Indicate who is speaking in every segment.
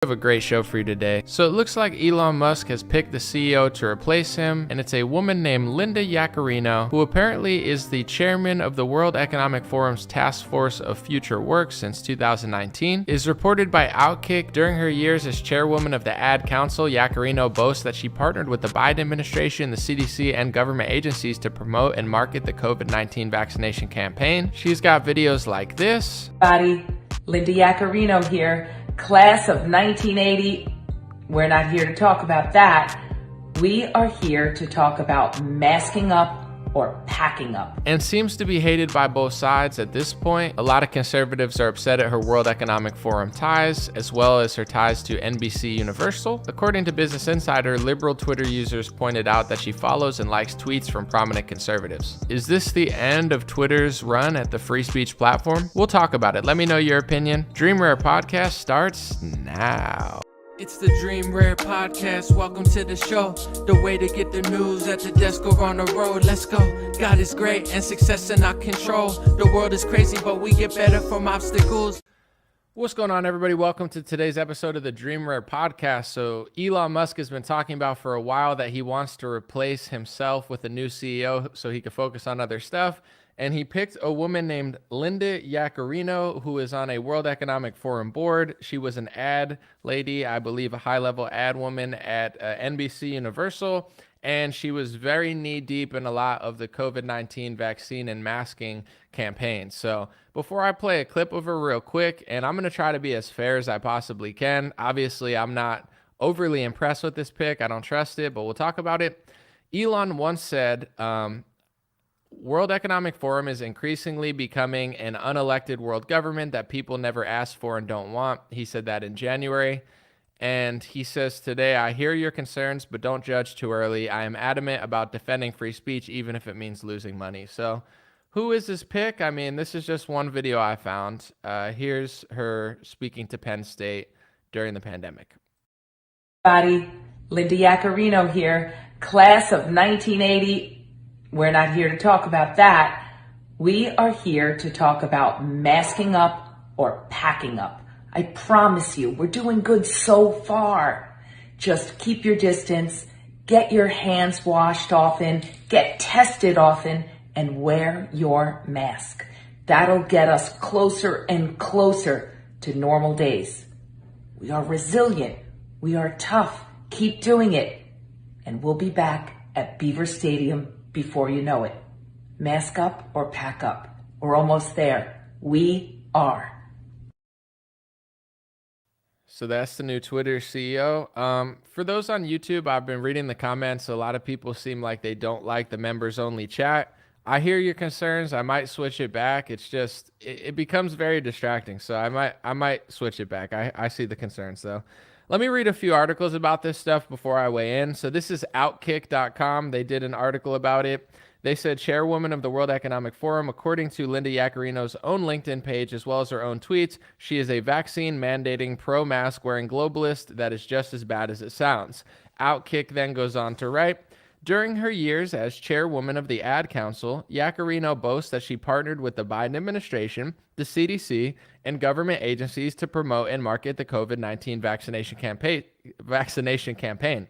Speaker 1: We have a great show for you today. So it looks like Elon Musk has picked the CEO to replace him, and it's a woman named Linda Yaccarino, who apparently is the chairman of the World Economic Forum's Task Force of Future Work since 2019. It is reported by Outkick during her years as chairwoman of the Ad Council, Yaccarino boasts that she partnered with the Biden administration, the CDC, and government agencies to promote and market the COVID-19 vaccination campaign. She's got videos like this.
Speaker 2: Linda Yaccarino here. Class of 1980, we're not here to talk about that. We are here to talk about masking up or packing up.
Speaker 1: And seems to be hated by both sides at this point. A lot of conservatives are upset at her World Economic Forum ties, as well as her ties to NBCUniversal. According to Business Insider, liberal Twitter users pointed out that she follows and likes tweets from prominent conservatives. Is this the end of Twitter's run at the free speech platform? We'll talk about it. Let me know your opinion. Dream Rare Podcast starts now.
Speaker 3: It's the Dream Rare Podcast. Welcome to the show. The way to get the news at the desk or on the road. Let's go. God is great and success in our control. The world is crazy, but we get better from obstacles.
Speaker 1: What's going on, everybody? Welcome to today's episode of the Dream Rare Podcast. So Elon Musk has been talking about for a while that he wants to replace himself with a new CEO so he can focus on other stuff. And he picked a woman named Linda Yaccarino, who is on a World Economic Forum board. She was an ad lady, I believe a high-level ad woman at NBCUniversal, and she was very knee-deep in a lot of the COVID-19 vaccine and masking campaigns. So before I play a clip of her real quick, and I'm going to try to be as fair as I possibly can. Obviously, I'm not overly impressed with this pick. I don't trust it, but we'll talk about it. Elon once said, World Economic Forum is increasingly becoming an unelected world government that people never asked for and don't want. He said that in January. And he says today, I hear your concerns, but don't judge too early. I am adamant about defending free speech, even if it means losing money. So who is this pick? I mean, this is just one video I found. Here's her speaking to Penn State during the pandemic.
Speaker 2: Linda Yaccarino here. Class of 1980. We're not here to talk about that. We are here to talk about masking up or packing up. I promise you, we're doing good so far. Just keep your distance, get your hands washed often, get tested often, and wear your mask. That'll get us closer and closer to normal days. We are resilient. We are tough. Keep doing it. And we'll be back at Beaver Stadium before you know it. Mask up or pack up. We're almost there. We are.
Speaker 1: So that's the new Twitter CEO. For those on YouTube, I've been reading the comments. A lot of people seem like they don't like the members only chat. I hear your concerns. I might switch it back. It's just, it becomes very distracting. So I might switch it back. I see the concerns though. Let me read a few articles about this stuff before I weigh in. So this is Outkick.com. They did an article about it. They said chairwoman of the World Economic Forum, according to Linda Yaccarino's own LinkedIn page, as well as her own tweets, she is a vaccine mandating pro-mask wearing globalist that is just as bad as it sounds. Outkick then goes on to write, during her years as chairwoman of the Ad Council, Yaccarino boasts that she partnered with the Biden administration, the CDC, and government agencies to promote and market the COVID-19 vaccination campaign.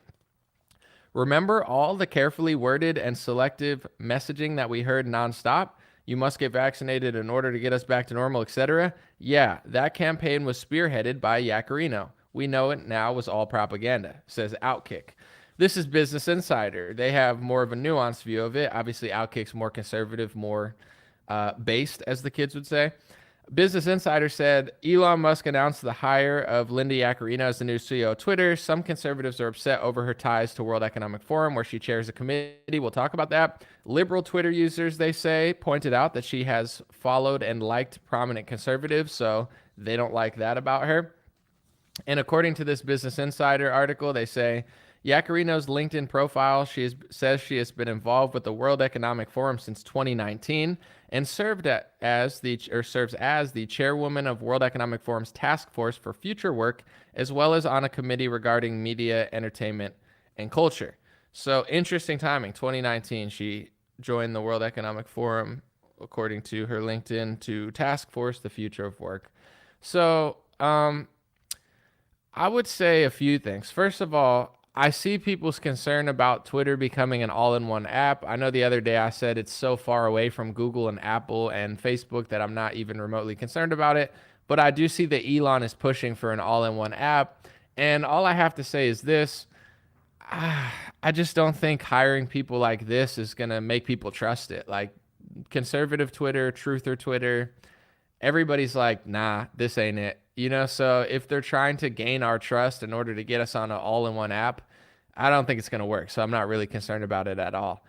Speaker 1: Remember all the carefully worded and selective messaging that we heard nonstop? You must get vaccinated in order to get us back to normal, etc. Yeah, that campaign was spearheaded by Yaccarino. We know it now was all propaganda, says Outkick. This is Business Insider. They have more of a nuanced view of it. Obviously, Outkick's more conservative, more based, as the kids would say. Business Insider said, Elon Musk announced the hire of Linda Yaccarino as the new CEO of Twitter. Some conservatives are upset over her ties to World Economic Forum, where she chairs a committee. We'll talk about that. Liberal Twitter users, they say, pointed out that she has followed and liked prominent conservatives, so they don't like that about her. And according to this Business Insider article, they say, Yaccarino's LinkedIn profile, says she has been involved with the World Economic Forum since 2019 and serves as the chairwoman of World Economic Forum's Task Force for Future Work, as well as on a committee regarding media, entertainment, and culture. So interesting timing. 2019, she joined the World Economic Forum, according to her LinkedIn, to Task Force the Future of Work. So I would say a few things. First of all, I see people's concern about Twitter becoming an all-in-one app. I know the other day I said it's so far away from Google and Apple and Facebook that I'm not even remotely concerned about it. But I do see that Elon is pushing for an all-in-one app. And all I have to say is this. I just don't think hiring people like this is going to make people trust it. Like conservative Twitter, truther Twitter, everybody's like, nah, this ain't it. So if they're trying to gain our trust in order to get us on an all-in-one app, I don't think it's going to work. So I'm not really concerned about it at all.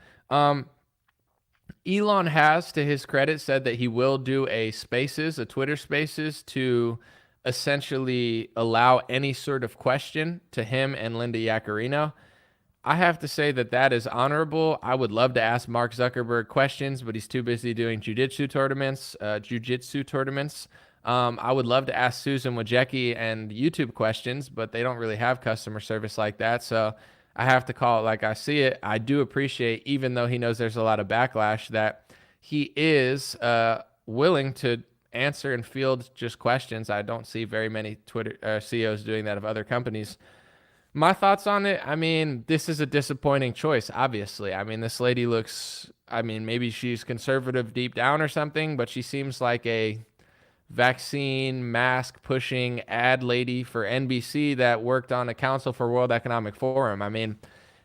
Speaker 1: Elon has, to his credit, said that he will do a Twitter Spaces, to essentially allow any sort of question to him and Linda Yaccarino. I have to say that that is honorable. I would love to ask Mark Zuckerberg questions, but he's too busy doing jiu-jitsu tournaments. I would love to ask Susan Wojcicki and YouTube questions, but they don't really have customer service like that. So I have to call it like I see it. I do appreciate, even though he knows there's a lot of backlash, that he is willing to answer and field just questions. I don't see very many Twitter CEOs doing that of other companies. My thoughts on it, I mean, this is a disappointing choice, obviously. I mean, this lady looks, maybe she's conservative deep down or something, but she seems like a vaccine mask pushing ad lady for NBC that worked on a council for World Economic Forum. I mean,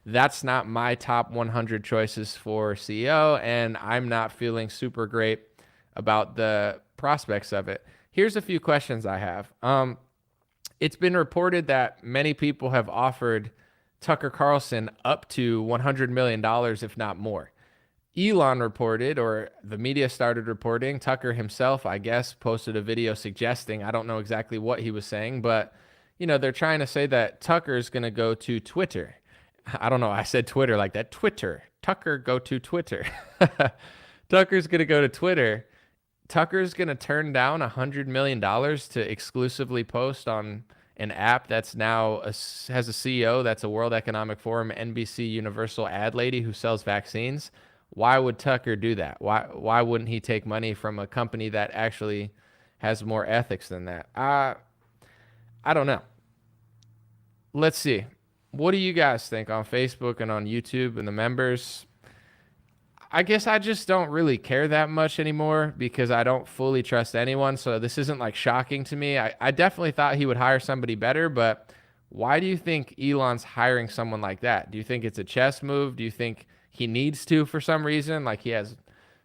Speaker 1: that's not my top 100 choices for CEO, and I'm not feeling super great about the prospects of it. Here's a few questions I have. It's been reported that many people have offered Tucker Carlson up to $100 million, if not more. Elon reported, or the media started reporting, Tucker himself, I guess, posted a video suggesting, I don't know exactly what he was saying, but, they're trying to say that Tucker's going to go to Twitter. I don't know, I said Twitter like that. Twitter. Tucker, go to Twitter. Tucker's going to go to Twitter. Tucker's going to turn down $100 million to exclusively post on an app that's now has a CEO that's a World Economic Forum NBCUniversal ad lady who sells vaccines. Why would Tucker do that? Why wouldn't he take money from a company that actually has more ethics than that? I don't know. Let's see. What do you guys think on Facebook and on YouTube and the members? I guess I just don't really care that much anymore because I don't fully trust anyone. So this isn't like shocking to me. I definitely thought he would hire somebody better, but why do you think Elon's hiring someone like that? Do you think it's a chess move? Do you think he needs to for some reason? Like he has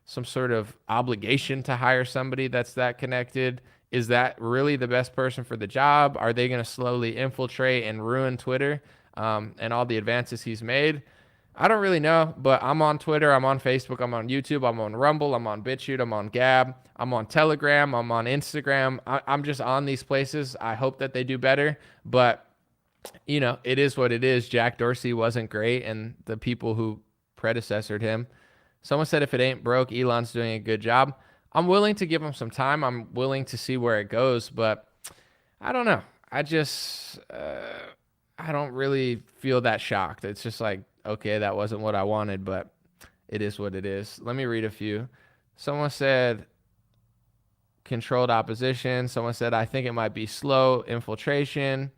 Speaker 1: some sort of obligation to hire somebody that's that connected? Is that really the best person for the job? Are they going to slowly infiltrate and ruin Twitter and all the advances he's made? I don't really know, but I'm on Twitter, I'm on Facebook, I'm on YouTube, I'm on Rumble, I'm on BitChute, I'm on Gab, I'm on Telegram, I'm on Instagram. I'm just on these places. I hope that they do better, but it is what it is. Jack Dorsey wasn't great, and the people who predecessored him. Someone said if it ain't broke, Elon's doing a good job. I'm willing to give him some time. I'm willing to see where it goes, but I don't know. I just, I don't really feel that shocked. It's just like, okay, that wasn't what I wanted, but it is what it is. Let me read a few. Someone said controlled opposition. Someone said, I think it might be slow infiltration.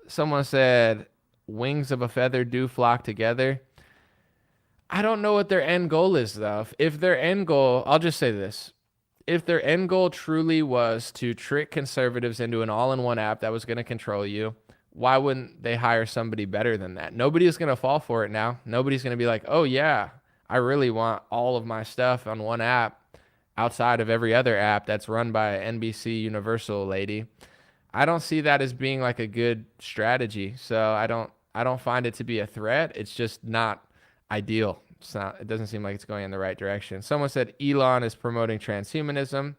Speaker 1: Someone said wings of a feather do flock together. I don't know what their end goal is, though. If their end goal, I'll just say this. If their end goal truly was to trick conservatives into an all-in-one app that was going to control you, why wouldn't they hire somebody better than that? Nobody's going to fall for it now. Nobody's going to be like, oh, yeah, I really want all of my stuff on one app outside of every other app that's run by an NBCUniversal lady. I don't see that as being like a good strategy. So I don't find it to be a threat. It's just not ideal. It doesn't seem like it's going in the right direction. Someone said Elon is promoting transhumanism.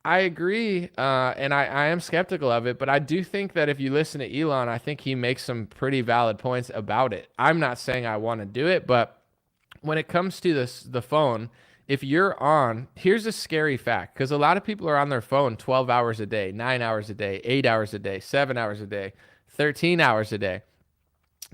Speaker 1: I agree, and I am skeptical of it, but I do think that if you listen to Elon, I think he makes some pretty valid points about it. I'm not saying I want to do it, but when it comes to the phone, if you're on, here's a scary fact, because a lot of people are on their phone 12 hours a day, 9 hours a day, 8 hours a day, 7 hours a day, 13 hours a day.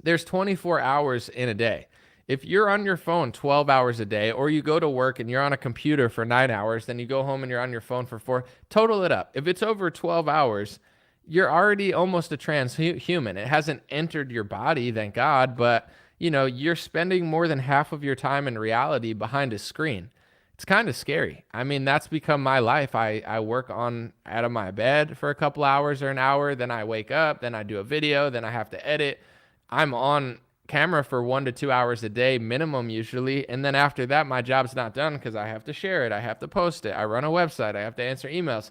Speaker 1: There's 24 hours in a day. If you're on your phone 12 hours a day, or you go to work and you're on a computer for 9 hours, then you go home and you're on your phone for 4, total it up. If it's over 12 hours, you're already almost a transhuman. It hasn't entered your body, thank God, but you're spending more than half of your time in reality behind a screen. It's kind of scary. I mean, that's become my life. I work on out of my bed for a couple hours or an hour, then I wake up, then I do a video, then I have to edit. I'm on camera for 1 to 2 hours a day minimum usually, and then after that my job's not done because I have to share it, I have to post it, I run a website, I have to answer emails.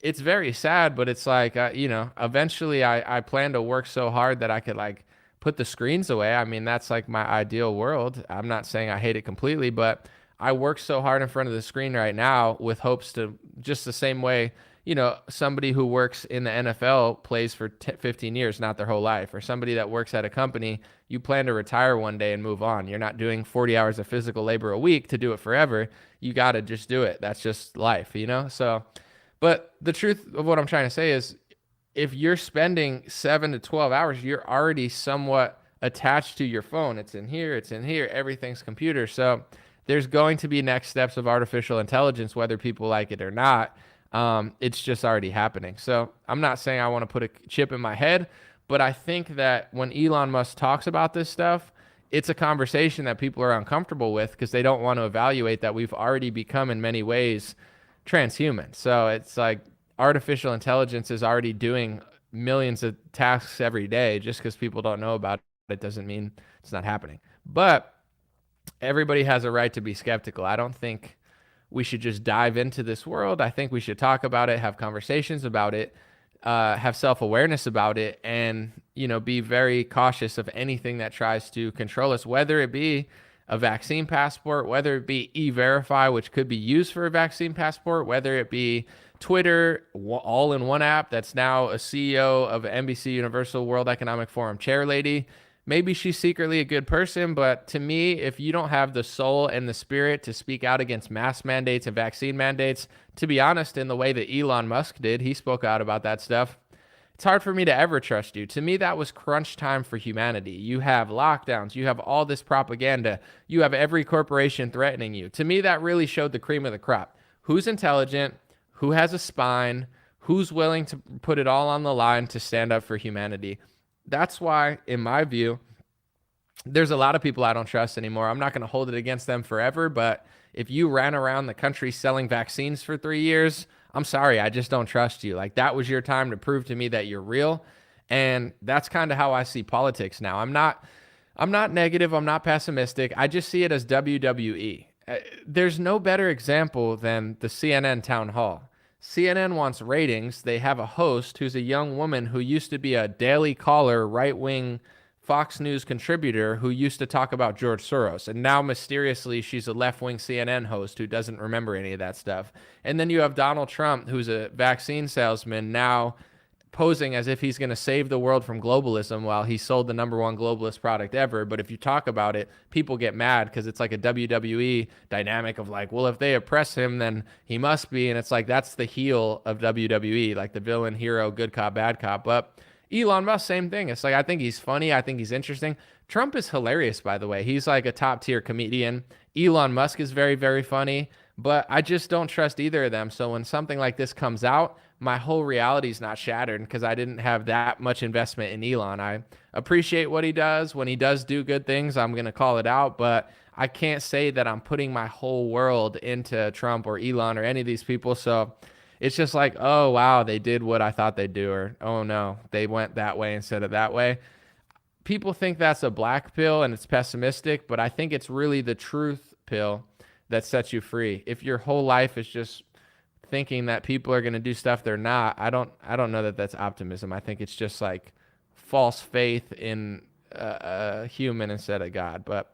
Speaker 1: It's very sad, but it's like eventually I plan to work so hard that I could like put the screens away. I mean, that's like my ideal world. I'm not saying I hate it completely, but I work so hard in front of the screen right now with hopes to, just the same way, somebody who works in the NFL plays for 15 years, not their whole life, or somebody that works at a company, you plan to retire one day and move on. You're not doing 40 hours of physical labor a week to do it forever. You got to just do it. That's just life, So, but the truth of what I'm trying to say is if you're spending 7 to 12 hours, you're already somewhat attached to your phone. It's in here, everything's computer. So there's going to be next steps of artificial intelligence, whether people like it or not. It's just already happening. So I'm not saying I want to put a chip in my head, but I think that when Elon Musk talks about this stuff, it's a conversation that people are uncomfortable with because they don't want to evaluate that we've already become in many ways transhuman. So it's like artificial intelligence is already doing millions of tasks every day. Just because people don't know about it doesn't mean it's not happening. But everybody has a right to be skeptical. I don't think we should just dive into this world. I think we should talk about it, have conversations about it, have self-awareness about it, and be very cautious of anything that tries to control us, whether it be a vaccine passport, whether it be E-Verify, which could be used for a vaccine passport, whether it be Twitter, all in one app that's now a CEO of NBCUniversal World Economic Forum chair lady. Maybe she's secretly a good person, but to me, if you don't have the soul and the spirit to speak out against mask mandates and vaccine mandates, to be honest, in the way that Elon Musk did, he spoke out about that stuff. It's hard for me to ever trust you. To me, that was crunch time for humanity. You have lockdowns. You have all this propaganda. You have every corporation threatening you. To me, that really showed the cream of the crop. Who's intelligent? Who has a spine? Who's willing to put it all on the line to stand up for humanity? That's why, in my view, there's a lot of people I don't trust anymore. I'm not going to hold it against them forever, but if you ran around the country selling vaccines for 3 years, I'm sorry, I just don't trust you. Like, that was your time to prove to me that you're real. And that's kind of how I see politics now. I'm not negative. I'm not pessimistic. I just see it as WWE. There's no better example than the CNN town hall. CNN wants ratings. They have a host who's a young woman who used to be a Daily Caller, right-wing Fox News contributor who used to talk about George Soros. And now, mysteriously, she's a left-wing CNN host who doesn't remember any of that stuff. And then you have Donald Trump, who's a vaccine salesman, now posing as if he's going to save the world from globalism while he sold the #1 globalist product ever. But if you talk about it, people get mad because it's like a WWE dynamic of like, well, if they oppress him, then he must be. And it's like, that's the heel of WWE, like the villain, hero, good cop, bad cop. But Elon Musk, same thing. It's like, I think he's funny. I think he's interesting. Trump is hilarious, by the way. He's like a top tier comedian. Elon Musk is very, very funny, but I just don't trust either of them. So when something like this comes out, my whole reality is not shattered because I didn't have that much investment in Elon. I appreciate what he does. When he does do good things, I'm going to call it out, but I can't say that I'm putting my whole world into Trump or Elon or any of these people. So it's just like, oh, wow, they did what I thought they'd do, or oh, no, they went that way instead of that way. People think that's a black pill and it's pessimistic, but I think it's really the truth pill that sets you free. If your whole life is just thinking that people are going to do stuff they're not, I don't know that that's optimism. I think it's just like false faith in a human instead of God. But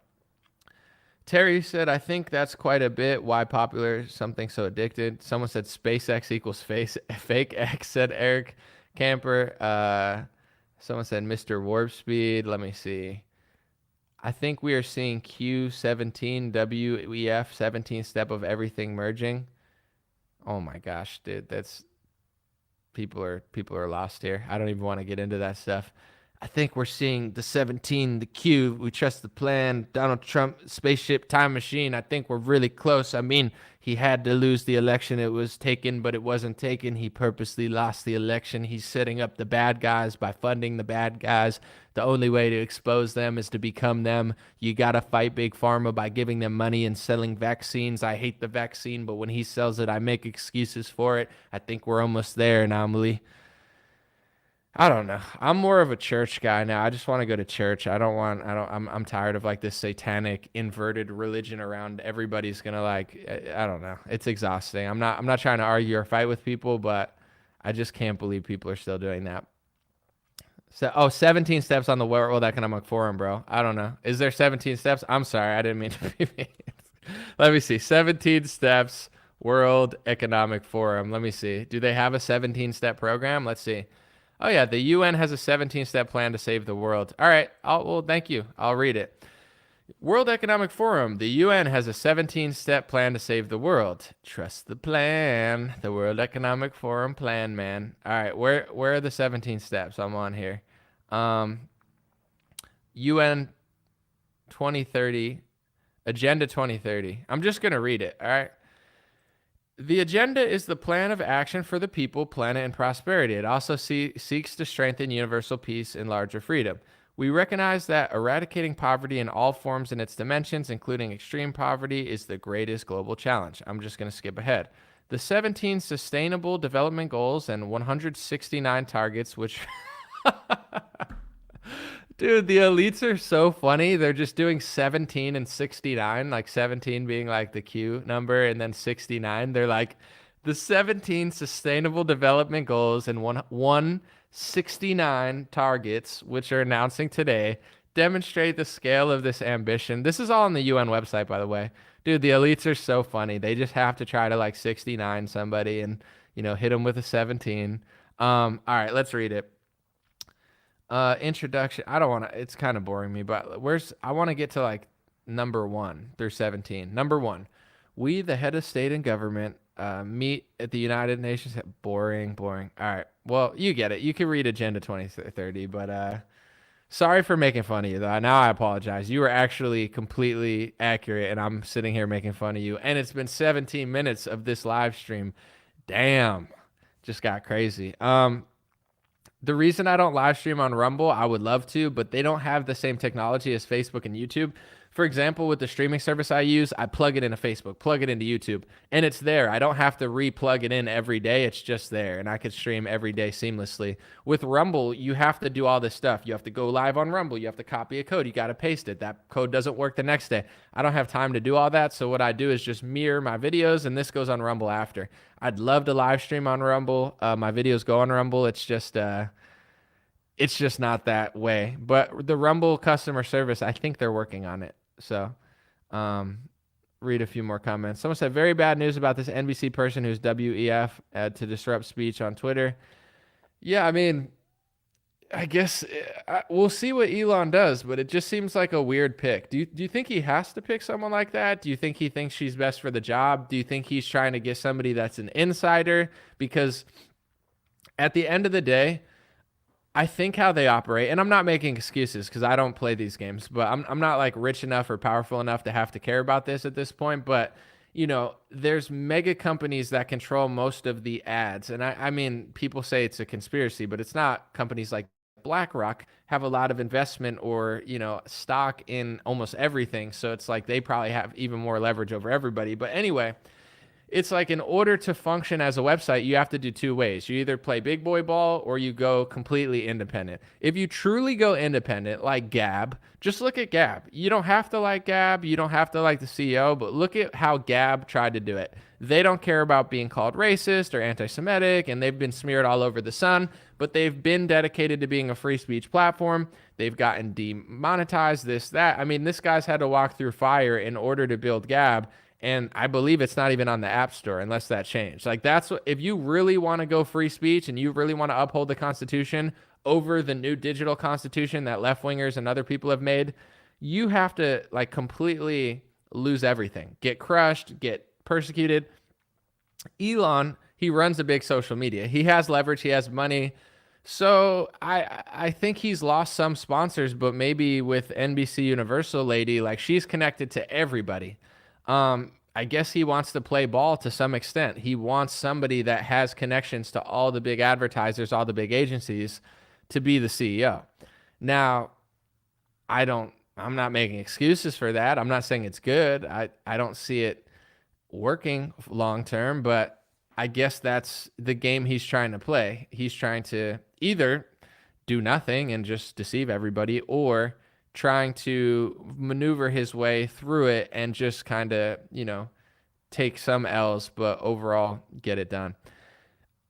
Speaker 1: Terry said, I think that's quite a bit why popular something so addicted. Someone said SpaceX equals fake X, said Eric Camper. Someone said Mr. Warp Speed. Let me see. I think we are seeing Q17 WEF 17 step of everything merging. Oh my gosh, dude, that's people are lost here. I don't even want to get into that stuff. I think we're seeing the 17, the Q. We trust the plan. Donald Trump, spaceship, time machine. I think we're really close. I mean, he had to lose the election. It was taken, but it wasn't taken. He purposely lost the election. He's setting up the bad guys by funding the bad guys. The only way to expose them is to become them. You got to fight Big Pharma by giving them money and selling vaccines. I hate the vaccine, but when he sells it, I make excuses for it. I think we're almost there, Anomaly. I don't know. I'm more of a church guy now. I just want to go to church. I'm tired of like this satanic inverted religion around everybody's going to like, I don't know. It's exhausting. I'm not trying to argue or fight with people, but I just can't believe people are still doing that. So, 17 steps on the World Economic Forum, bro. I don't know. Is there 17 steps? I'm sorry. I didn't mean to be mean. Let me see. 17 steps, World Economic Forum. Let me see. Do they have a 17-step program? Let's see. Oh, yeah, the UN has a 17-step plan to save the world. All right, well, thank you. I'll read it. World Economic Forum. The UN has a 17-step plan to save the world. Trust the plan. The World Economic Forum plan, man. All right, where are the 17 steps? I'm on here. UN 2030, Agenda 2030. I'm just going to read it, all right? The agenda is the plan of action for the people, planet, and prosperity. It also seeks to strengthen universal peace and larger freedom. We recognize that eradicating poverty in all forms and its dimensions, including extreme poverty, is the greatest global challenge. I'm just going to skip ahead. The 17 Sustainable Development Goals and 169 targets, which... Dude, the elites are so funny. They're just doing 17 and 69, like 17 being like the Q number and then 69. They're like the 17 Sustainable Development Goals and 169 targets, which are announcing today, demonstrate the scale of this ambition. This is all on the UN website, by the way. Dude, the elites are so funny. They just have to try to like 69 somebody and, hit them with a 17. All right, let's read it. Introduction. I don't want to, it's kind of boring me, but I want to get to like number 1 through 17. Number 1, we, the head of state and government, meet at the United Nations. Boring. All right. Well, you get it. You can read Agenda 2030, but, sorry for making fun of you though. Now I apologize. You were actually completely accurate and I'm sitting here making fun of you. And it's been 17 minutes of this live stream. Damn. Just got crazy. The reason I don't live stream on Rumble, I would love to, but they don't have the same technology as Facebook and YouTube. For example, with the streaming service I use, I plug it into Facebook, plug it into YouTube, and it's there. I don't have to re-plug it in every day. It's just there, and I could stream every day seamlessly. With Rumble, you have to do all this stuff. You have to go live on Rumble. You have to copy a code. You got to paste it. That code doesn't work the next day. I don't have time to do all that, so what I do is just mirror my videos, and this goes on Rumble after. I'd love to live stream on Rumble. My videos go on Rumble. It's just not that way. But the Rumble customer service, I think they're working on it. So, read a few more comments. Someone said, very bad news about this NBC person who's WEF to disrupt speech on Twitter. Yeah, I mean, I guess we'll see what Elon does, but it just seems like a weird pick. Do you think he has to pick someone like that? Do you think he thinks she's best for the job? Do you think he's trying to get somebody that's an insider? Because at the end of the day, I think how they operate, and I'm not making excuses because I don't play these games, but I'm not like rich enough or powerful enough to have to care about this at this point. But, there's mega companies that control most of the ads. And I mean, people say it's a conspiracy, but it's not. Companies like BlackRock have a lot of investment or, stock in almost everything. So it's like they probably have even more leverage over everybody. But anyway, it's like in order to function as a website, you have to do two ways. You either play big boy ball or you go completely independent. If you truly go independent, like Gab, just look at Gab. You don't have to like Gab. You don't have to like the CEO, but look at how Gab tried to do it. They don't care about being called racist or anti-Semitic, and they've been smeared all over the sun, but they've been dedicated to being a free speech platform. They've gotten demonetized, this, that. I mean, this guy's had to walk through fire in order to build Gab. And I believe it's not even on the App Store unless that changed. Like that's what, if you really want to go free speech and you really want to uphold the Constitution over the new digital Constitution that left wingers and other people have made, you have to like completely lose everything, get crushed, get persecuted. Elon, he runs a big social media. He has leverage. He has money. So I think he's lost some sponsors, but maybe with NBC Universal lady, like she's connected to everybody. I guess he wants to play ball to some extent. He wants somebody that has connections to all the big advertisers, all the big agencies, to be the CEO. Now, I'm not making excuses for that. I'm not saying it's good. I don't see it working long term, but I guess that's the game he's trying to play. He's trying to either do nothing and just deceive everybody, or trying to maneuver his way through it and just kind of, take some L's, but overall get it done.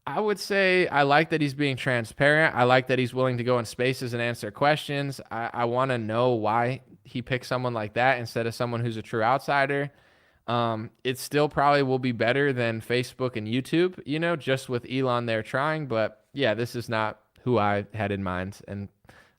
Speaker 1: I would say I like that he's being transparent. I like that he's willing to go in spaces and answer questions. I want to know why he picked someone like that instead of someone who's a true outsider. It still probably will be better than Facebook and YouTube, just with Elon there trying. But yeah, this is not who I had in mind, and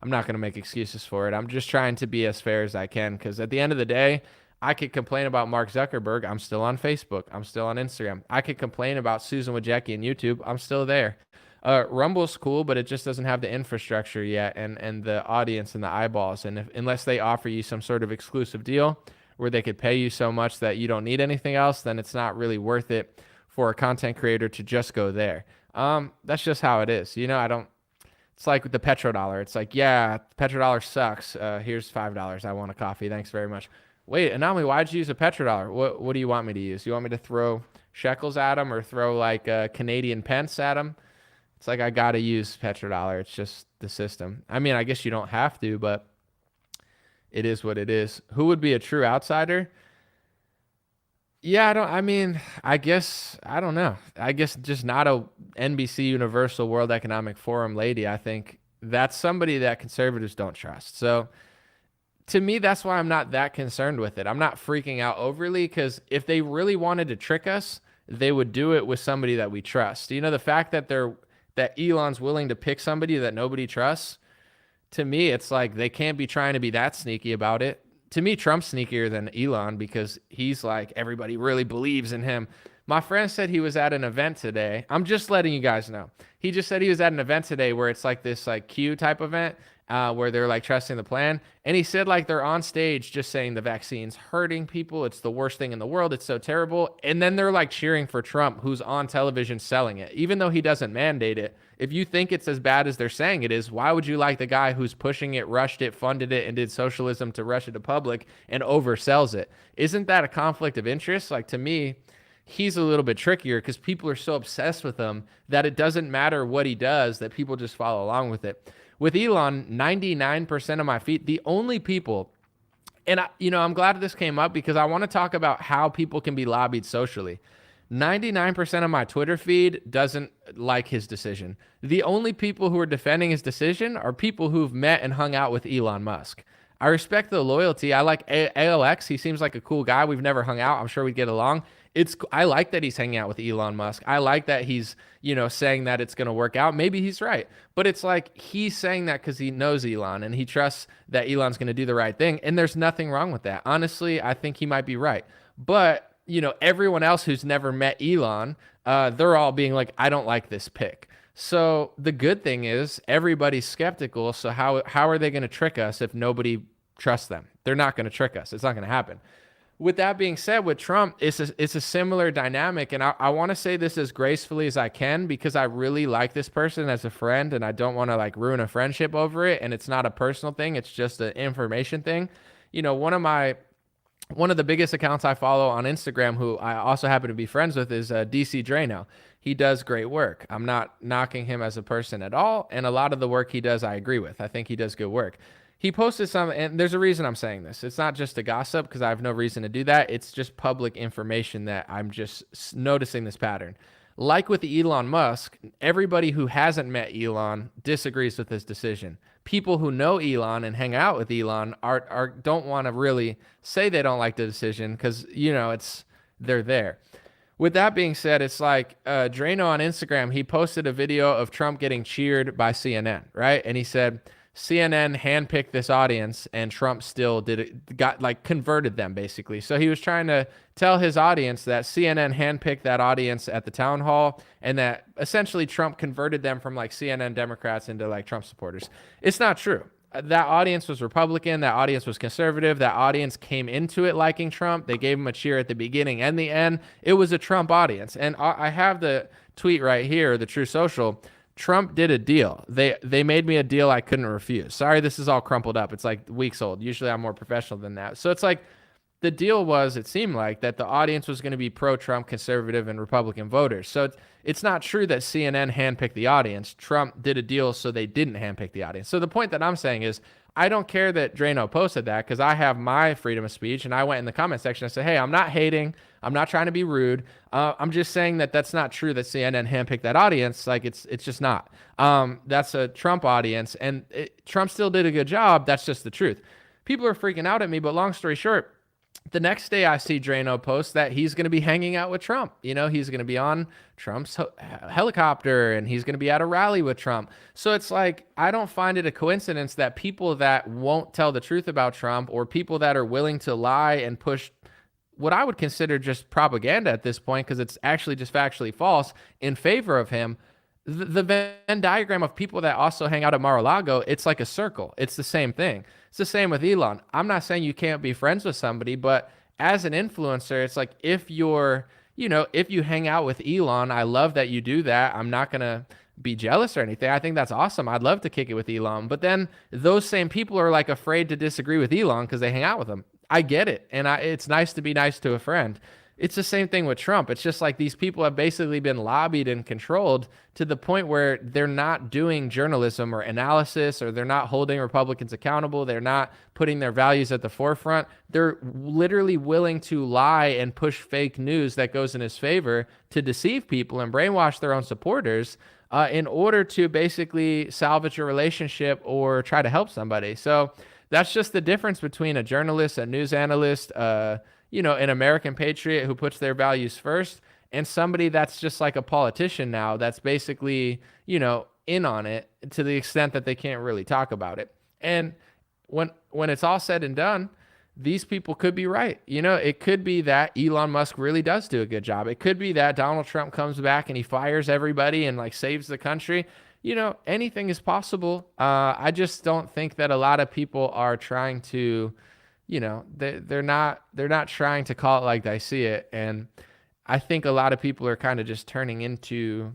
Speaker 1: I'm not going to make excuses for it. I'm just trying to be as fair as I can, because at the end of the day, I could complain about Mark Zuckerberg. I'm still on Facebook. I'm still on Instagram. I could complain about Susan Wojcicki and YouTube. I'm still there. Rumble's cool, but it just doesn't have the infrastructure yet and the audience and the eyeballs. And unless they offer you some sort of exclusive deal where they could pay you so much that you don't need anything else, then it's not really worth it for a content creator to just go there. That's just how it is. It's like with the petrodollar. It's like, yeah, petrodollar sucks. Here's $5. I want a coffee. Thanks very much. Wait, Anomaly, why'd you use a petrodollar? What do you want me to use? You want me to throw shekels at them or throw like Canadian pence at them? It's like I got to use petrodollar. It's just the system. I mean, I guess you don't have to, but it is what it is. Who would be a true outsider? Yeah, I guess, I don't know. I guess just not a NBC Universal World Economic Forum lady. I think that's somebody that conservatives don't trust. So to me, that's why I'm not that concerned with it. I'm not freaking out overly, because if they really wanted to trick us, they would do it with somebody that we trust. The fact that Elon's willing to pick somebody that nobody trusts, to me, it's like they can't be trying to be that sneaky about it. To me, Trump's sneakier than Elon, because he's like, everybody really believes in him. My friend said he was at an event today. I'm just letting you guys know. He just said he was at an event today where it's like this like Q type event, where they're like trusting the plan. And he said like they're on stage just saying the vaccine's hurting people. It's the worst thing in the world. It's so terrible. And then they're like cheering for Trump, who's on television selling it, even though he doesn't mandate it. If you think it's as bad as they're saying it is, why would you like the guy who's pushing it, rushed it, funded it, and did socialism to rush it to public and oversells it? Isn't that a conflict of interest? Like, to me, he's a little bit trickier because people are so obsessed with him that it doesn't matter what he does, that people just follow along with it. With Elon, 99% of my feed, the only people, and I'm glad this came up because I want to talk about how people can be lobbied socially. 99% of my Twitter feed doesn't like his decision. The only people who are defending his decision are people who've met and hung out with Elon Musk. I respect the loyalty. I like ALX. He seems like a cool guy. We've never hung out. I'm sure we'd get along. I like that he's hanging out with Elon Musk. I like that he's, saying that it's going to work out. Maybe he's right. But it's like he's saying that because he knows Elon and he trusts that Elon's going to do the right thing. And there's nothing wrong with that. Honestly, I think he might be right. But everyone else who's never met Elon, they're all being like, I don't like this pick. So the good thing is everybody's skeptical. So how are they going to trick us if nobody trusts them? They're not going to trick us. It's not going to happen. With that being said, with Trump, it's a similar dynamic. And I want to say this as gracefully as I can because I really like this person as a friend and I don't want to like ruin a friendship over it. And it's not a personal thing. It's just an information thing. One of the biggest accounts I follow on Instagram, who I also happen to be friends with, is DC Drano. He does great work. I'm not knocking him as a person at all. And a lot of the work he does, I agree with. I think he does good work. He posted some, and there's a reason I'm saying this. It's not just a gossip because I have no reason to do that. It's just public information that I'm just noticing this pattern. Like with Elon Musk, everybody who hasn't met Elon disagrees with his decision. People who know Elon and hang out with Elon don't want to really say they don't like the decision because they're there. With that being said, it's like Drano on Instagram. He posted a video of Trump getting cheered by CNN, right? And he said, CNN handpicked this audience, and Trump still did it, got like converted them basically. So he was trying to tell his audience that CNN handpicked that audience at the town hall, and that essentially Trump converted them from like CNN Democrats into like Trump supporters. It's not true. That audience was Republican. That audience was conservative. That audience came into it liking Trump. They gave him a cheer at the beginning and the end. It was a Trump audience. And I have the tweet right here, the True Social. Trump did a deal. They made me a deal I couldn't refuse. Sorry, this is all crumpled up. It's like weeks old. Usually I'm more professional than that. So it's like the deal was, it seemed like, that the audience was going to be pro-Trump, conservative, and Republican voters. So it's not true that CNN handpicked the audience. Trump did a deal so they didn't handpick the audience. So the point that I'm saying is, I don't care that Drano posted that, because I have my freedom of speech, and I went in the comment section and said, hey, I'm not hating. I'm not trying to be rude. I'm just saying that that's not true that CNN handpicked that audience. Like, it's just not. That's a Trump audience, and Trump still did a good job. That's just the truth. People are freaking out at me, but long story short, the next day I see Drano post that he's going to be hanging out with Trump. You know, he's going to be on Trump's helicopter, and he's going to be at a rally with Trump. So it's like, I don't find it a coincidence that people that won't tell the truth about Trump, or people that are willing to lie and push what I would consider just propaganda at this point, because it's actually just factually false, in favor of him. The Venn diagram of people that also hang out at Mar-a-Lago, it's like a circle. It's the same thing. It's the same with Elon. I'm not saying you can't be friends with somebody, but as an influencer, it's like, if you're, if you hang out with Elon, I love that you do that. I'm not going to be jealous or anything. I think that's awesome. I'd love to kick it with Elon. But then those same people are like afraid to disagree with Elon because they hang out with him. I get it. And it's nice to be nice to a friend. It's the same thing with Trump. It's just like these people have basically been lobbied and controlled to the point where they're not doing journalism or analysis, or they're not holding Republicans accountable. They're not putting their values at the forefront. They're literally willing to lie and push fake news that goes in his favor to deceive people and brainwash their own supporters in order to basically salvage a relationship or try to help somebody. So that's just the difference between a journalist, a news analyst, an American patriot who puts their values first, and somebody that's just like a politician now that's basically, in on it to the extent that they can't really talk about it. And when it's all said and done, these people could be right. It could be that Elon Musk really does do a good job. It could be that Donald Trump comes back and he fires everybody and like saves the country. Anything is possible. I just don't think that a lot of people are trying to, they're not trying to call it like they see it. And I think a lot of people are kind of just turning into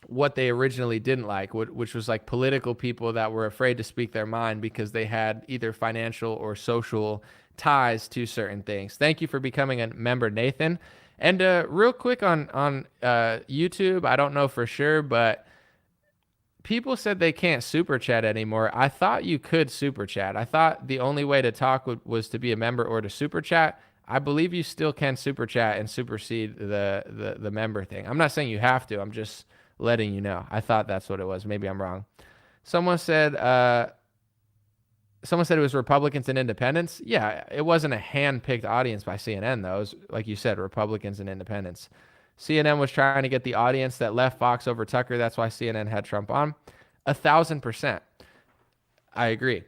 Speaker 1: what they originally didn't like, which was like political people that were afraid to speak their mind because they had either financial or social ties to certain things. Thank you for becoming a member, Nathan. And real quick on YouTube, I don't know for sure, but people said they can't super chat anymore. I thought you could super chat. I thought the only way to talk was to be a member or to super chat. I believe you still can super chat and supersede the member thing. I'm not saying you have to. I'm just letting you know. I thought that's what it was. Maybe I'm wrong. Someone said it was Republicans and independents. Yeah, it wasn't a hand-picked audience by CNN, though. It was, like you said, Republicans and independents. CNN was trying to get the audience that left Fox over Tucker. That's why CNN had Trump on. 1,000%. I agree.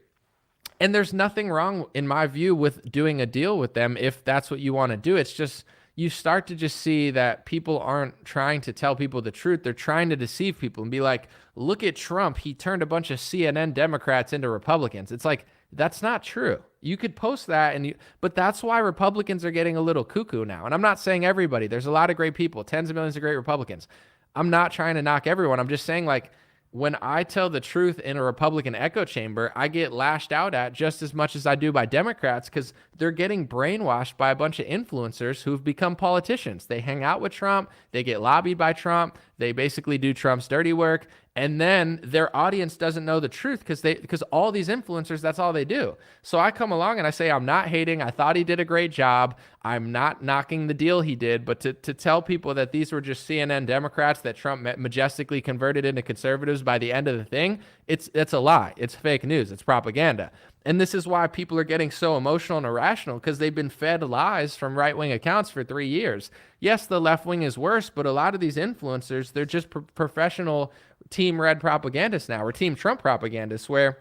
Speaker 1: And there's nothing wrong, in my view, with doing a deal with them if that's what you want to do. It's just you start to just see that people aren't trying to tell people the truth. They're trying to deceive people and be like, look at Trump. He turned a bunch of CNN Democrats into Republicans. It's like, that's not true. You could post that, but that's why Republicans are getting a little cuckoo now. And I'm not saying everybody. There's a lot of great people, tens of millions of great Republicans. I'm not trying to knock everyone. I'm just saying, like, when I tell the truth in a Republican echo chamber, I get lashed out at just as much as I do by Democrats because they're getting brainwashed by a bunch of influencers who've become politicians. They hang out with Trump. They get lobbied by Trump. They basically do Trump's dirty work. And then their audience doesn't know the truth because all these influencers, that's all they do. So I come along and I say, I'm not hating. I thought he did a great job. I'm not knocking the deal he did. But to tell people that these were just CNN Democrats that Trump majestically converted into conservatives by the end of the thing, it's a lie. It's fake news. It's propaganda. And this is why people are getting so emotional and irrational, because they've been fed lies from right-wing accounts for 3 years. Yes, the left wing is worse, but a lot of these influencers, they're just professional Team Red propagandists now, or Team Trump propagandists, where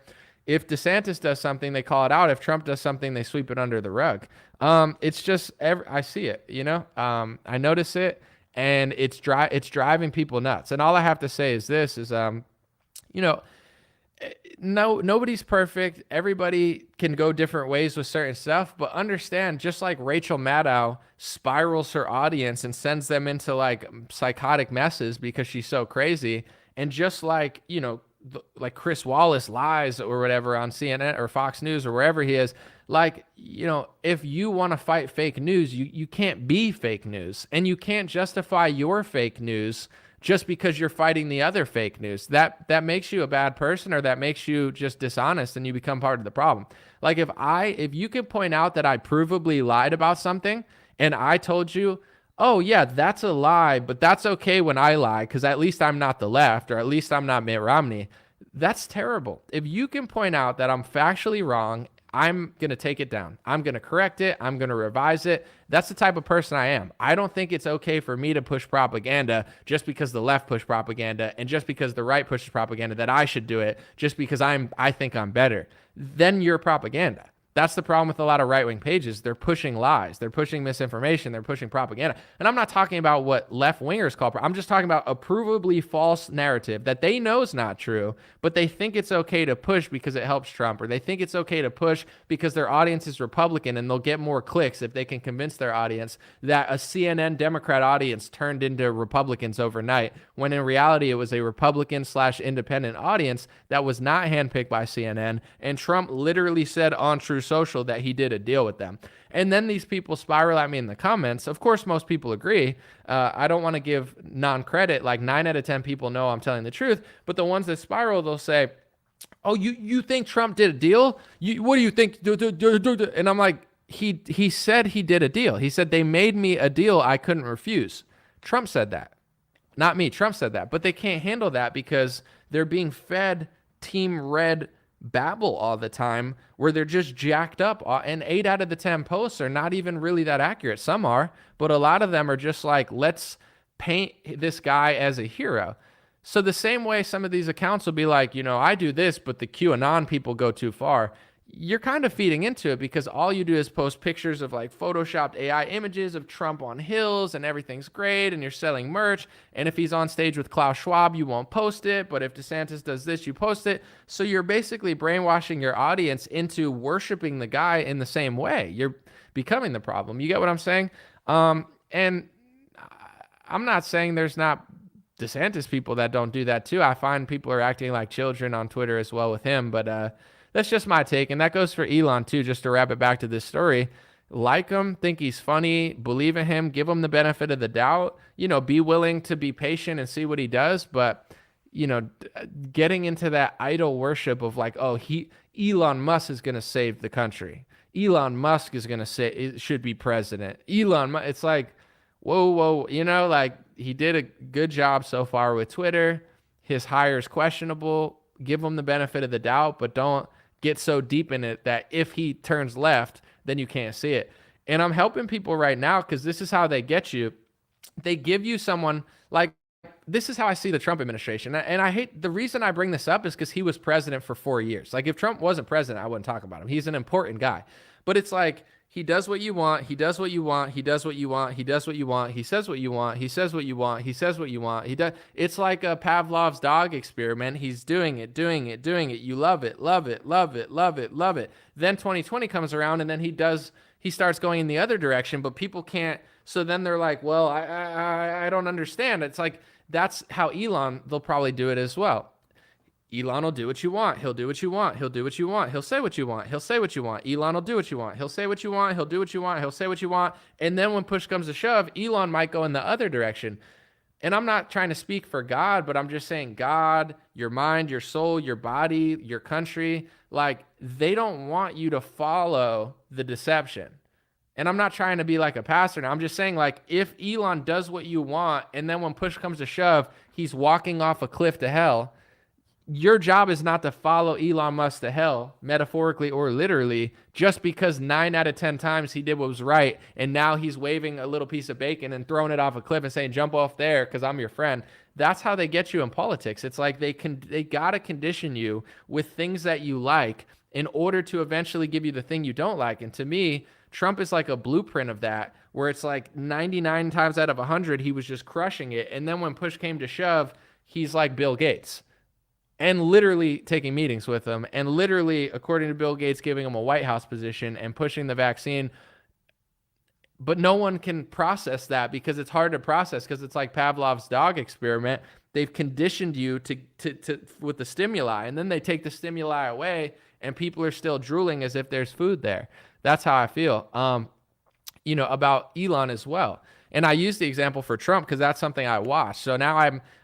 Speaker 1: If DeSantis does something, they call it out. If Trump does something, they sweep it under the rug. It's just I see it, I notice it, and it's driving people nuts. And all I have to say is this: you know, no, nobody's perfect. Everybody can go different ways with certain stuff, but understand, just like Rachel Maddow spirals her audience and sends them into like psychotic messes because she's so crazy, and just like, like Chris Wallace lies or whatever on CNN or Fox News or wherever he is, like, if you want to fight fake news, you can't be fake news, and you can't justify your fake news just because you're fighting the other fake news. That makes you a bad person, or that makes you just dishonest, and you become part of the problem. Like if you could point out that I provably lied about something, and I told you, oh yeah, that's a lie, but that's okay when I lie, because at least I'm not the left, or at least I'm not Mitt Romney. That's terrible. If you can point out that I'm factually wrong, I'm going to take it down. I'm going to correct it. I'm going to revise it. That's the type of person I am. I don't think it's okay for me to push propaganda just because the left push propaganda, and just because the right pushes propaganda, that I should do it just because I think I'm better. Then you're propaganda. That's the problem with a lot of right-wing pages. They're pushing lies. They're pushing misinformation. They're pushing propaganda. And I'm not talking about what left-wingers call. I'm just talking about a provably false narrative that they know is not true, but they think it's okay to push because it helps Trump, or they think it's okay to push because their audience is Republican and they'll get more clicks if they can convince their audience that a CNN Democrat audience turned into Republicans overnight, when in reality it was a Republican/independent audience that was not handpicked by CNN, and Trump literally said on True Social that he did a deal with them. And then these people spiral at me in the comments. Of course, most people agree. I don't want to give non-credit. Like 9 out of 10 people know I'm telling the truth. But the ones that spiral, they'll say, oh, you think Trump did a deal? What do you think? And I'm like, he said he did a deal. He said they made me a deal I couldn't refuse. Trump said that. Not me. Trump said that. But they can't handle that because they're being fed Team Red babble all the time, where they're just jacked up, and 8 out of the 10 posts are not even really that accurate. Some are, but a lot of them are just like, let's paint this guy as a hero. So the same way some of these accounts will be like, I do this, but the QAnon people go too far. You're kind of feeding into it, because all you do is post pictures of like photoshopped AI images of Trump on hills and everything's great, and you're selling merch. And if he's on stage with Klaus Schwab, you won't post it. But if DeSantis does this, you post it. So you're basically brainwashing your audience into worshiping the guy in the same way. You're becoming the problem. You get what I'm saying? And I'm not saying there's not DeSantis people that don't do that too. I find people are acting like children on Twitter as well with him, but that's just my take. And that goes for Elon too, just to wrap it back to this story. Like him, think he's funny, believe in him, give him the benefit of the doubt, be willing to be patient and see what he does. But, getting into that idol worship of like, oh, Elon Musk is going to save the country. Elon Musk is going to say it should be president. It's like, whoa, like he did a good job so far with Twitter. His hire is questionable. Give him the benefit of the doubt, but don't get so deep in it that if he turns left, then you can't see it. And I'm helping people right now because this is how they get you. They give you someone like, this is how I see the Trump administration. And I hate, the reason I bring this up is because he was president for 4 years. Like if Trump wasn't president, I wouldn't talk about him. He's an important guy. But it's like, he does what you want. He does what you want. He does what you want. He does what you want. He says what you want. He says what you want. He says what you want. He does. It's like a Pavlov's dog experiment. He's doing it. You love it, love it, love it, love it, love it. Then 2020 comes around, and then he starts going in the other direction, but people can't. So then they're like, well, I don't understand. It's like, that's how Elon, they'll probably do it as well. Elon will do what you want. He'll do what you want. He'll do what you want. He'll say what you want. He'll say what you want. Elon will do what you want. He'll say what you want. He'll do what you want. He'll say what you want. And then when push comes to shove, Elon might go in the other direction. And I'm not trying to speak for God, but I'm just saying God, your mind, your soul, your body, your country, like they don't want you to follow the deception. And I'm not trying to be like a pastor now. I'm just saying, like, if Elon does what you want, and then when push comes to shove, he's walking off a cliff to hell, your job is not to follow Elon Musk to hell, metaphorically or literally, just because 9 out of 10 times he did what was right, and now he's waving a little piece of bacon and throwing it off a cliff and saying, jump off there because I'm your friend. That's how they get you in politics. It's like they got to condition you with things that you like in order to eventually give you the thing you don't like. And to me, Trump is like a blueprint of that, where it's like 99 times out of 100, he was just crushing it. And then when push came to shove, he's like Bill Gates and literally taking meetings with him and literally, according to Bill Gates, giving him a White House position and pushing the vaccine. But no one can process that because it's hard to process, because it's like Pavlov's dog experiment. They've conditioned you to with the stimuli, and then they take the stimuli away and people are still drooling as if there's food there. That's how I feel, about Elon as well. And I use the example for Trump because that's something I watched. So now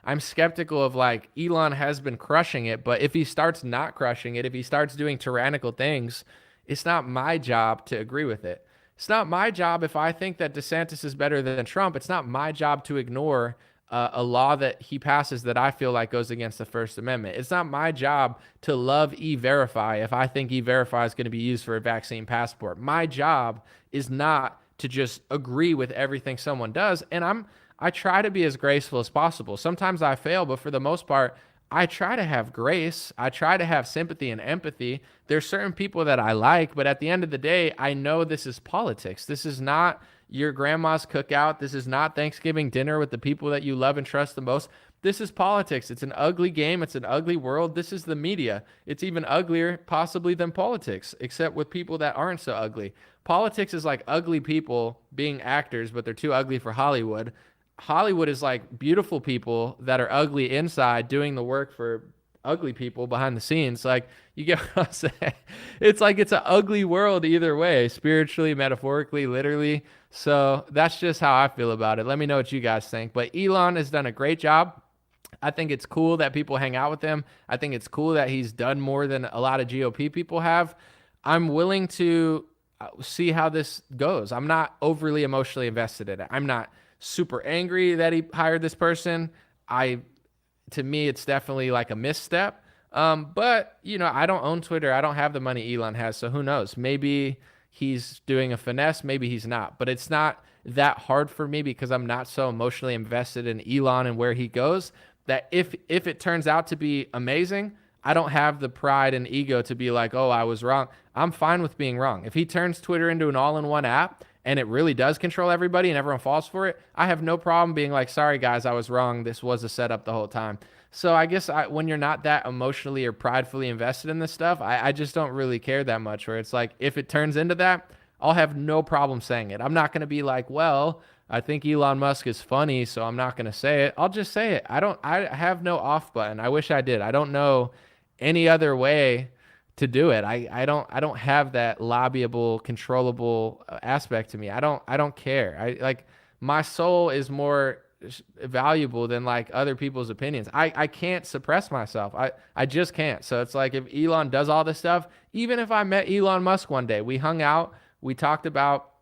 Speaker 1: I'm skeptical of, like, Elon has been crushing it, but if he starts not crushing it, if he starts doing tyrannical things, it's not my job to agree with it. It's not my job if I think that DeSantis is better than Trump. It's not my job to ignore a law that he passes that I feel like goes against the First Amendment. It's not my job to love E-Verify if I think E-Verify is going to be used for a vaccine passport. My job is not to just agree with everything someone does. And I try to be as graceful as possible. Sometimes I fail, but for the most part, I try to have grace. I try to have sympathy and empathy. There's certain people that I like, but at the end of the day, I know this is politics. This is not your grandma's cookout. This is not Thanksgiving dinner with the people that you love and trust the most. This is politics. It's an ugly game. It's an ugly world. This is the media. It's even uglier possibly than politics, except with people that aren't so ugly. Politics is like ugly people being actors, but they're too ugly for Hollywood. Hollywood is like beautiful people that are ugly inside doing the work for ugly people behind the scenes. Like, you get what I'm saying? It's like it's an ugly world either way, spiritually, metaphorically, literally. So that's just how I feel about it. Let me know what you guys think. But Elon has done a great job. I think it's cool that people hang out with him. I think it's cool that he's done more than a lot of GOP people have. I'm willing to see how this goes. I'm not overly emotionally invested in it. I'm not super angry that he hired this person. To me, it's definitely like a misstep. But I don't own Twitter. I don't have the money Elon has. So who knows? Maybe he's doing a finesse. Maybe he's not. But it's not that hard for me because I'm not so emotionally invested in Elon and where he goes, that if it turns out to be amazing, I don't have the pride and ego to be like, oh, I was wrong. I'm fine with being wrong. If he turns Twitter into an all-in-one app and it really does control everybody and everyone falls for it, I have no problem being like, sorry, guys, I was wrong. This was a setup the whole time. So I guess when you're not that emotionally or pridefully invested in this stuff, I just don't really care that much, where it's like, if it turns into that, I'll have no problem saying it. I'm not going to be like, well, I think Elon Musk is funny, so I'm not going to say it. I'll just say it. I have no off button. I wish I did. I don't know any other way to do it. I don't have that lobbyable, controllable aspect to me. I don't care. My soul is more valuable than like other people's opinions. I can't suppress myself. I just can't. So it's like, if Elon does all this stuff, even if I met Elon Musk one day, we hung out, we talked about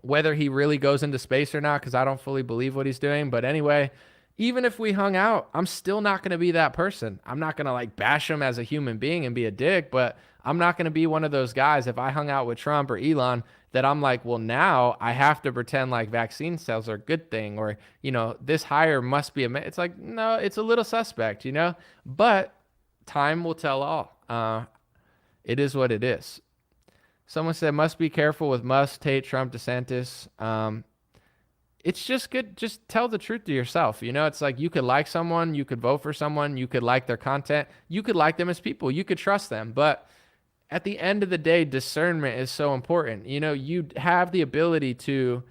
Speaker 1: whether he really goes into space or not, because I don't fully believe what he's doing. But anyway, even if we hung out, I'm still not going to be that person. I'm not going to like bash him as a human being and be a dick, but I'm not going to be one of those guys, if I hung out with Trump or Elon, that I'm like, well, now I have to pretend like vaccine sales are a good thing, or, this hire must be it's like, no, it's a little suspect, but time will tell all. It is what it is. Someone said, must be careful with Musk, Tate, Trump, DeSantis. It's just good. Just tell the truth to yourself. It's like, you could like someone, you could vote for someone, you could like their content, you could like them as people, you could trust them. But at the end of the day, discernment is so important. You have the ability to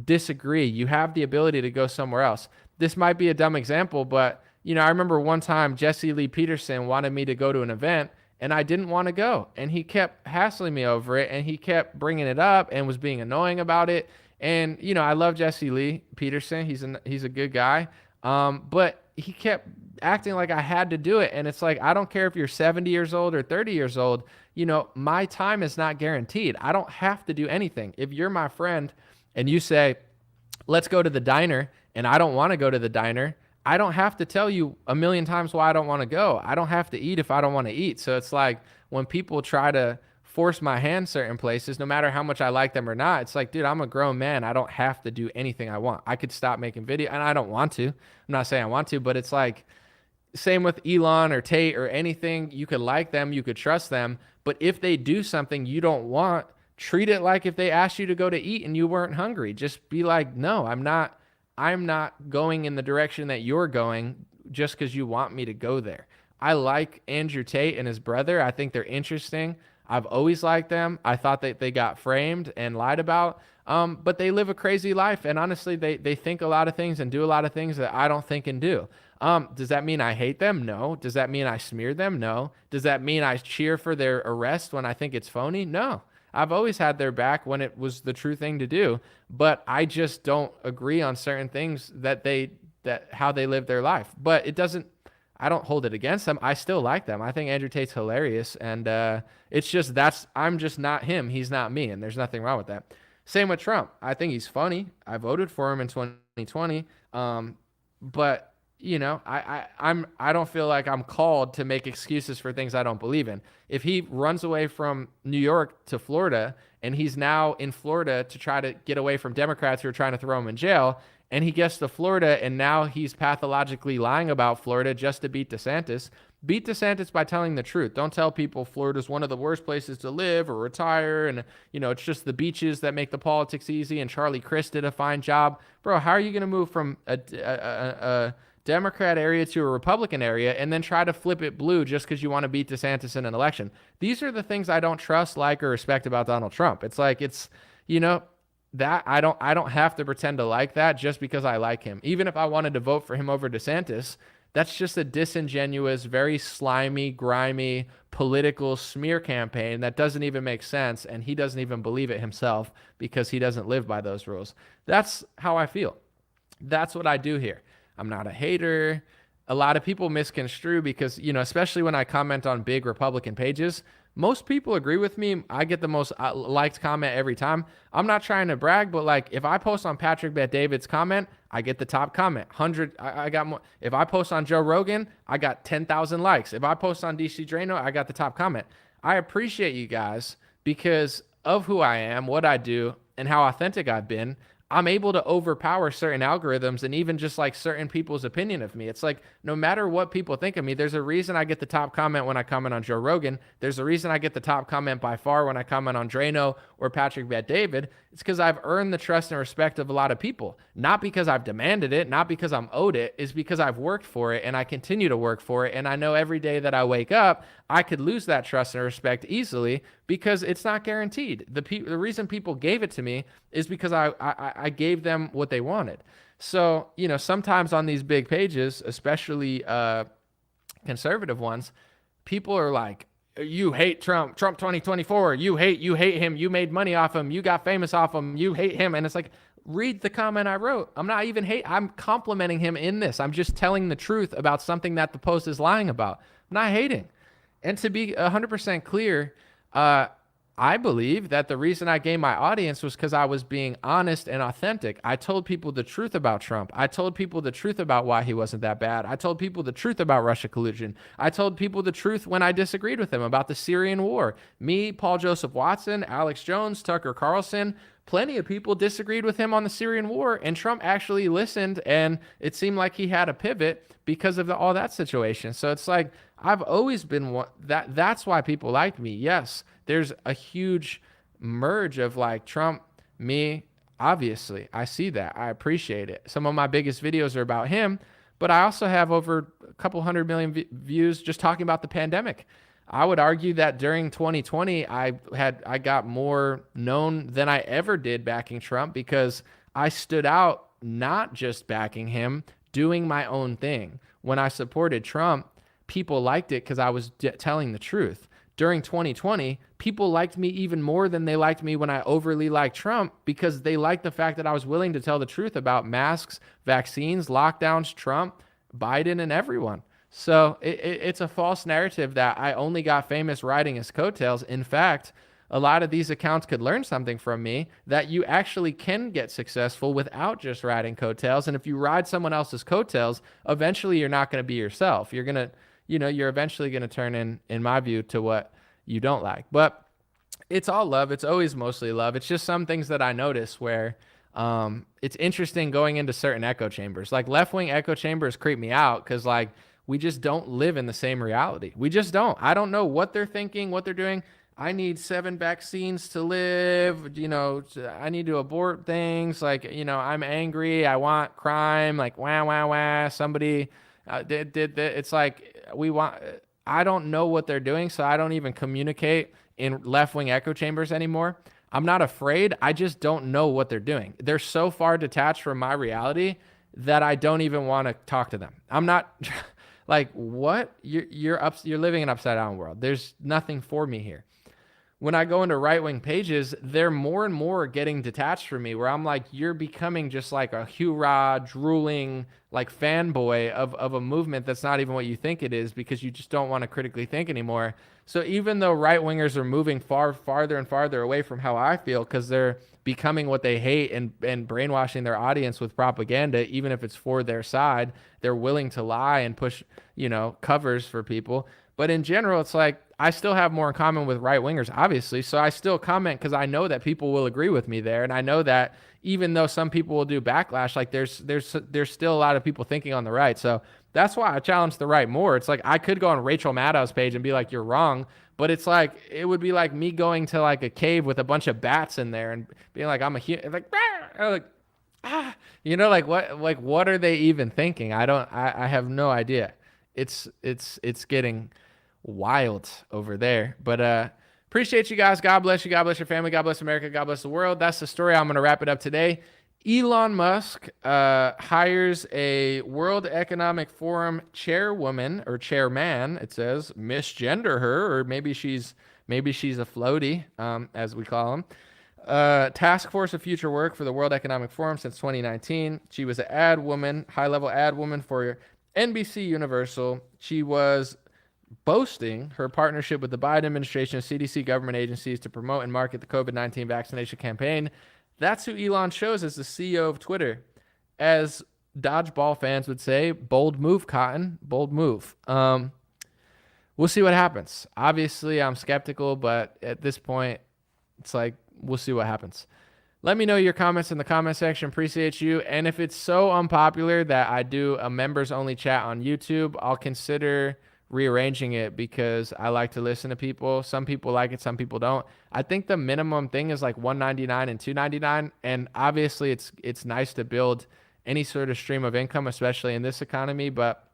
Speaker 1: disagree. You have the ability to go somewhere else. This might be a dumb example, but, I remember one time Jesse Lee Peterson wanted me to go to an event, and I didn't want to go. And he kept hassling me over it, and he kept bringing it up and was being annoying about it. And, I love Jesse Lee Peterson. He's a good guy. But he kept acting like I had to do it. And it's like, I don't care if you're 70 years old or 30 years old, my time is not guaranteed. I don't have to do anything. If you're my friend and you say, let's go to the diner, and I don't want to go to the diner, I don't have to tell you a million times why I don't want to go. I don't have to eat if I don't want to eat. So it's like, when people try to force my hand certain places, no matter how much I like them or not. It's like, dude, I'm a grown man. I don't have to do anything I want. I could stop making video, and I don't want to. I'm not saying I want to, but it's like, same with Elon or Tate or anything. You could like them, you could trust them, but if they do something you don't want, treat it like if they asked you to go to eat and you weren't hungry. Just be like, no, I'm not going in the direction that you're going just because you want me to go there. I like Andrew Tate and his brother. I think they're interesting. I've always liked them. I thought that they got framed and lied about, but they live a crazy life. And honestly, they think a lot of things and do a lot of things that I don't think and do. Does that mean I hate them? No. Does that mean I smear them? No. Does that mean I cheer for their arrest when I think it's phony? No. I've always had their back when it was the true thing to do, but I just don't agree on certain things that how they live their life. But I don't hold it against them. I still like them. I think Andrew Tate's hilarious, and it's just I'm just not him. He's not me, and there's nothing wrong with that. Same with Trump. I think he's funny. I voted for him in 2020, but I don't feel like I'm called to make excuses for things I don't believe in. If he runs away from New York to Florida, and he's now in Florida to try to get away from Democrats who are trying to throw him in jail, and he gets to Florida and now he's pathologically lying about Florida just to beat DeSantis. Beat DeSantis by telling the truth. Don't tell people Florida's one of the worst places to live or retire, and it's just the beaches that make the politics easy, and Charlie Crist did a fine job. Bro, how are you going to move from a Democrat area to a Republican area and then try to flip it blue just because you want to beat DeSantis in an election? These are the things I don't trust, like, or respect about Donald Trump. It's like, that I don't have to pretend to like that just because I like him. Even if I wanted to vote for him over DeSantis, that's just a disingenuous, very slimy, grimy political smear campaign that doesn't even make sense, and he doesn't even believe it himself because he doesn't live by those rules. That's how I feel. That's what I do here. I'm not a hater. A lot of people misconstrue because, especially when I comment on big Republican pages, most people agree with me. I get the most liked comment every time. I'm not trying to brag, but like if I post on Patrick Bet-David's comment, I get the top comment. 100, I got more. If I post on Joe Rogan, I got 10,000 likes. If I post on DC Drano, I got the top comment. I appreciate you guys because of who I am, what I do, and how authentic I've been. I'm able to overpower certain algorithms and even just like certain people's opinion of me. It's like, no matter what people think of me, there's a reason I get the top comment when I comment on Joe Rogan. There's a reason I get the top comment by far when I comment on Drano or Patrick Bet-David. It's because I've earned the trust and respect of a lot of people. Not because I've demanded it, not because I'm owed it. It's because I've worked for it and I continue to work for it. And I know every day that I wake up, I could lose that trust and respect easily because it's not guaranteed. The reason people gave it to me is because I gave them what they wanted. So, sometimes on these big pages, especially conservative ones, people are like, you hate Trump 2024, you hate him, you made money off him, you got famous off him, you hate him. And it's like, read the comment I wrote. I'm not even I'm complimenting him in this. I'm just telling the truth about something that the post is lying about. I'm not hating. And to be 100% clear, I believe that the reason I gained my audience was because I was being honest and authentic. I told people the truth about Trump. I told people the truth about why he wasn't that bad. I told people the truth about Russia collusion. I told people the truth when I disagreed with him about the Syrian war. Me, Paul Joseph Watson, Alex Jones, Tucker Carlson, plenty of people disagreed with him on the Syrian war, and Trump actually listened, and it seemed like he had a pivot because of all that situation. So it's like, I've always been that's why people like me. Yes, there's a huge merge of like Trump, me, obviously. I see that. I appreciate it. Some of my biggest videos are about him, but I also have over a couple 100 million views just talking about the pandemic. I would argue that during 2020, I got more known than I ever did backing Trump because I stood out not just backing him, doing my own thing. When I supported Trump, people liked it because I was telling the truth. During 2020, people liked me even more than they liked me when I overly liked Trump because they liked the fact that I was willing to tell the truth about masks, vaccines, lockdowns, Trump, Biden, and everyone. So it's a false narrative that I only got famous riding his coattails. In fact, a lot of these accounts could learn something from me that you actually can get successful without just riding coattails. And if you ride someone else's coattails, eventually you're not going to be yourself. You're eventually going to turn in my view, to what you don't like. But It's all love. It's always mostly love. It's just some things that I notice where it's interesting going into certain echo chambers. Like left-wing echo chambers creep me out because like we just don't live in the same reality. We just don't. I don't know what they're thinking, what they're doing. I need 7 vaccines to live. I need to abort things. Like, I'm angry. I want crime. Like, wah, wah, wah. Somebody did that. It's like I don't know what they're doing, so I don't even communicate in left-wing echo chambers anymore. I'm not afraid. I just don't know what they're doing. They're so far detached from my reality that I don't even want to talk to them. I'm not like, what? You're living in an upside down world. There's nothing for me here. When I go into right-wing pages, they're more and more getting detached from me, where I'm like, you're becoming just like a hoorah, drooling, like fanboy of a movement that's not even what you think it is, because you just don't want to critically think anymore. So even though right-wingers are moving farther and farther away from how I feel, because they're becoming what they hate and brainwashing their audience with propaganda, even if it's for their side, they're willing to lie and push, covers for people. But in general, it's like, I still have more in common with right-wingers, obviously. So I still comment because I know that people will agree with me there. And I know that even though some people will do backlash, like there's still a lot of people thinking on the right. So that's why I challenge the right more. It's like, I could go on Rachel Maddow's page and be like, you're wrong. But it's like, it would be like me going to like a cave with a bunch of bats in there and being like, I'm a like, what are they even thinking? I have no idea. It's getting wild over there. But appreciate you guys. God bless you. God bless your family. God bless America. God bless the world. That's the story. I'm going to wrap it up today. Elon Musk hires a World Economic Forum chairwoman or chairman. It says misgender her, or maybe she's a floaty, as we call them. Task Force of Future Work for the World Economic Forum since 2019. She was an high-level ad woman for NBCUniversal. She was boasting her partnership with the Biden administration and CDC government agencies to promote and market the COVID-19 vaccination campaign. That's who Elon chose as the CEO of Twitter. As dodgeball fans would say, bold move, Cotton, bold move. We'll see what happens. Obviously, I'm skeptical, but at this point, it's like, we'll see what happens. Let me know your comments in the comment section. Appreciate you. And if it's so unpopular that I do a members only chat on YouTube, I'll consider rearranging it, because I like to listen to people. Some people like it, some people don't. I think the minimum thing is like $1.99 and $2.99. And obviously it's nice to build any sort of stream of income, especially in this economy. But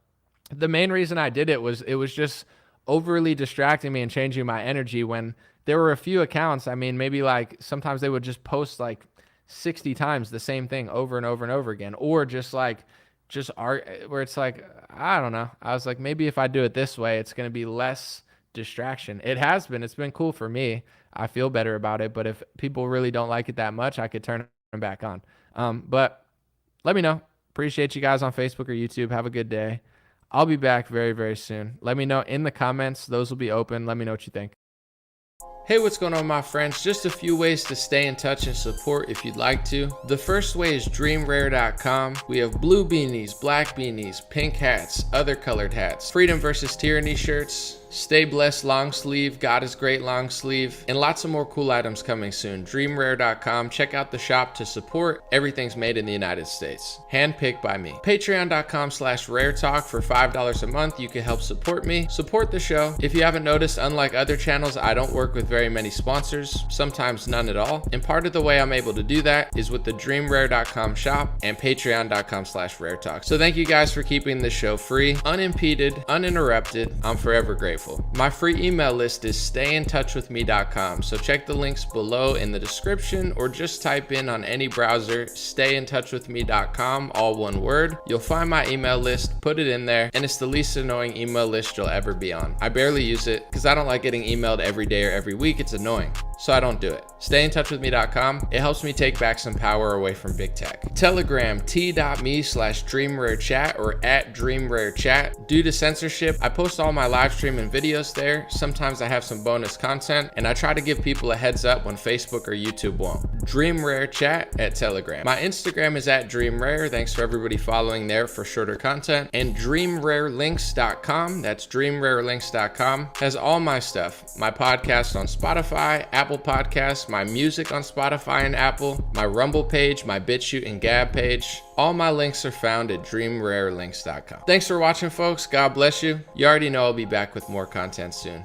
Speaker 1: the main reason I did it was just overly distracting me and changing my energy when there were a few accounts. I mean, maybe like sometimes they would just post like 60 times the same thing over and over and over again, or where it's like, I don't know. I was like, maybe if I do it this way, it's going to be less distraction. It's been cool for me. I feel better about it. But if people really don't like it that much, I could turn it back on. But let me know. Appreciate you guys on Facebook or YouTube. Have a good day. I'll be back very, very soon. Let me know in the comments. Those will be open. Let me know what you think. Hey, what's going on, my friends? Just a few ways to stay in touch and support if you'd like to. The first way is dreamrare.com. We have blue beanies, black beanies, pink hats, other colored hats, freedom versus tyranny shirts, stay blessed long sleeve, God is great long sleeve, and lots of more cool items coming soon. Dreamrare.com. Check out the shop to support. Everything's made in the United States. Handpicked by me. Patreon.com/raretalk for $5 a month. You can help support me, support the show. If you haven't noticed, unlike other channels, I don't work with very many sponsors, sometimes none at all. And part of the way I'm able to do that is with the dreamrare.com shop and patreon.com/raretalk. So thank you guys for keeping this show free, unimpeded, uninterrupted. I'm forever grateful. My free email list is stayintouchwithme.com. So check the links below in the description, or just type in on any browser, stayintouchwithme.com, all one word. You'll find my email list, put it in there, and it's the least annoying email list you'll ever be on. I barely use it because I don't like getting emailed every day or every week. It's annoying. So I don't do it. Stayintouchwithme.com. It helps me take back some power away from big tech. Telegram, t.me/dreamrarechat or @dreamrarechat. Due to censorship, I post all my live stream and videos there. Sometimes I have some bonus content, and I try to give people a heads up when Facebook or YouTube won't. DreamRareChat at Telegram. My Instagram is @DreamRare. Thanks for everybody following there for shorter content. And DreamRareLinks.com, that's DreamRareLinks.com, has all my stuff. My podcast on Spotify, Apple Apple Podcasts, my music on Spotify and Apple, my Rumble page, my BitChute and Gab page. All my links are found at dreamrarelinks.com. Thanks for watching, folks. God bless you. You already know I'll be back with more content soon.